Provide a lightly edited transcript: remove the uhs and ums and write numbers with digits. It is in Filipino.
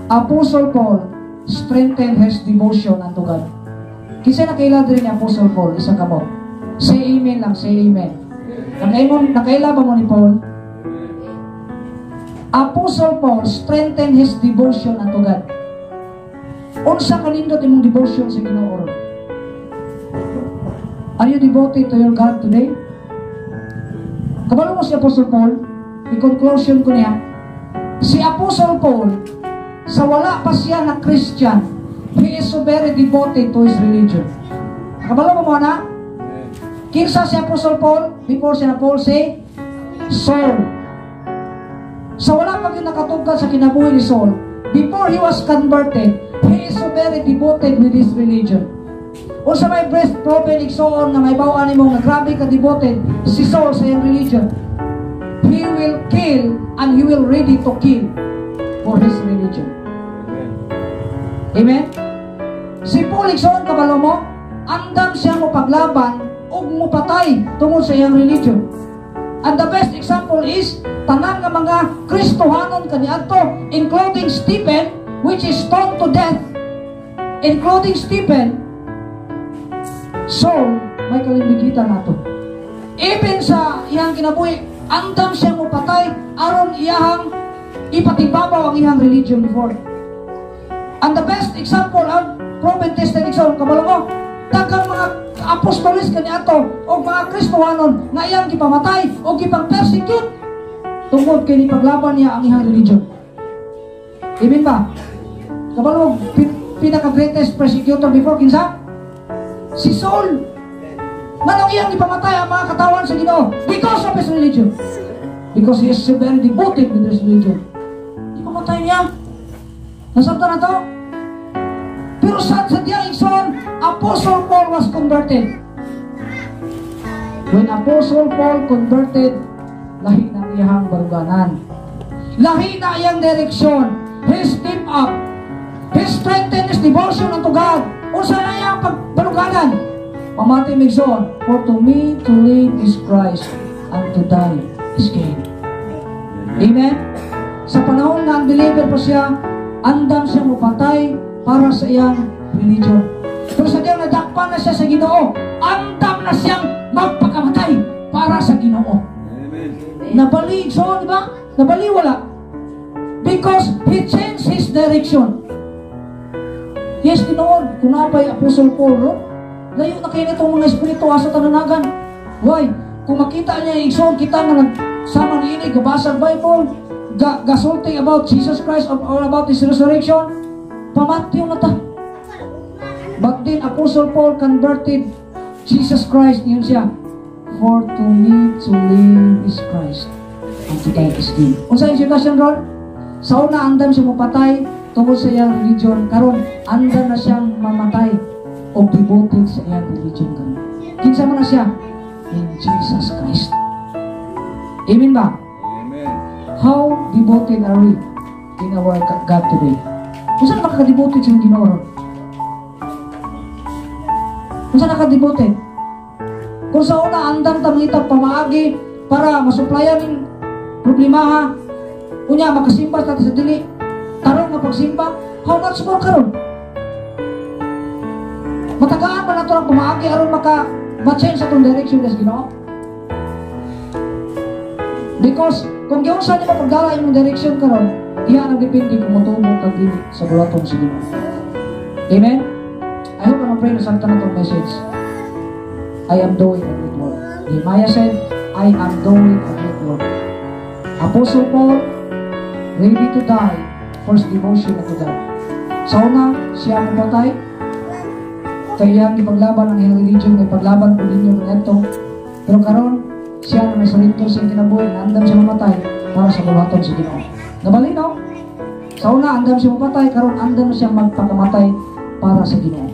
Apostle Paul strengthened his devotion unto God. Kinsa nakaila diri ni Apostle Paul isa ka mo? Say amen lang, say amen. Nakaila ba mo ni Paul? Apostle Paul strengthened his devotion unto God. Unsa kanindot imong devotion sa Ginoo? Are you devoted to your God today? Kabalo mo si Apostle Paul, i-conclusion ko niya, si Apostle Paul, sa wala pa siya na Christian, he is so very devoted to his religion. Kabalo mo na? Kinsa si Apostle Paul? Before siya na Paul say, Saul. Sa wala pa nakatugkad sa kinabuhi ni Saul, before he was converted, he is so very devoted with his religion. O sa may breast prophet igsoon nga may bawaan nimo nga grabe ka devoted si Saul sa iyang religion, he will kill and he will ready to kill for his religion. Amen? Si Paul igsoon kabalo mo, andam siya mo paglaban ug mo patay tungod sa iyang religion. And the best example is tanan nga mga Kristohanon kaniadto, including Stephen, which is stoned to death, including Stephen. Saul, may kalimbigitan nato. Even sa iyang kinabuhi, andam siya mo patay aron iyahang ipatibabaw ang iyang religion before. And the best example of Prophet Tested Example, kabalo mo, daghang mga apostolis kaniadto o mga Kristohanon na iyang gipamatay o gipang-persecute tungod kay paglaban niya ang iyang religion. Amen ba? Kabalo mo, pinaka-greatest persecutor before kinsa? Si Saul. Manong iyang ipamatay ang mga katawan sa Ginoo because of his religion. Because he is so very devoted with his religion. Ipamatay niya. Nasabta na to? Pero sa diyang igsoon, Apostle Paul was converted. When Apostle Paul converted, lahi na iyang baruganan. Lahi na iyang direksyon. He stepped up. He strengthened his devotion unto God. O sa na iyang pagbaruganan. Pamati migsoon, for to me to live is Christ, and to die is gain. Amen? Sa panahon na unbeliever pa siya, andam siya mapatay para sa iyang religion. Pero sa diyang nadakpan na siya sa Ginoo, andam na siyang magpakamatay para sa Ginoo. Nabali, so, di ba? Nabali, wala. Because he changed his direction. Yes, tinood, kung napay Apostle Paul, no? Layo na kayo nitong mga espiritu sa tananagan. Why? Kung makita niya yung igsoon, kita nga nagsama ni ini, gabasag Bible, gasulting about Jesus Christ or about His resurrection, pamatyo na ta. But then Apostle Paul converted Jesus Christ, yun siya. For to me to live is Christ, and to die is gain. Kung saan yung sitwasyon ron? Sa una, andam siya mapatay tungkol sa iyang religion. Karon, andam na siyang mamatay o devoted sa iyang religion. Kinsa man na siya? In Jesus Christ. Amen ba? Amen. How devoted are we in our God today? Kung saan nakaka-devoted sa Ginoo? Kung saan nakaka-devoted? Kung sa una, andam tamangitang pamaagi para masuplayan ng problema ha, kunya makasimba sa dili, tarong nga pagsimba, how much more karon? Matagaan ba nato ang pamaagi aron maka-change sa itong direction des Ginoo? Because kung giyon sa nimo pagdala imong direction karon, iya nagdepende kung matubog kag dili sa bulatong sa Ginoo. Amen? I hope I'm praying sa tanang itong message. I am doing a great work. Nehemiah said, I am doing a great work. Apostle Paul, ready to die for his devotion to God. Sa una, siya mamatay. Kaya ipaglaban ang iyang religion, ipaglaban po ninyo ng ito. Pero karon, siya na nasalito sa kinabuhi, andam siya mamatay para sa bulaton sa Ginoo. Nabalinaw? Sa una, andam siya mamatay, karon andam siya magpakamatay para sa Ginoo.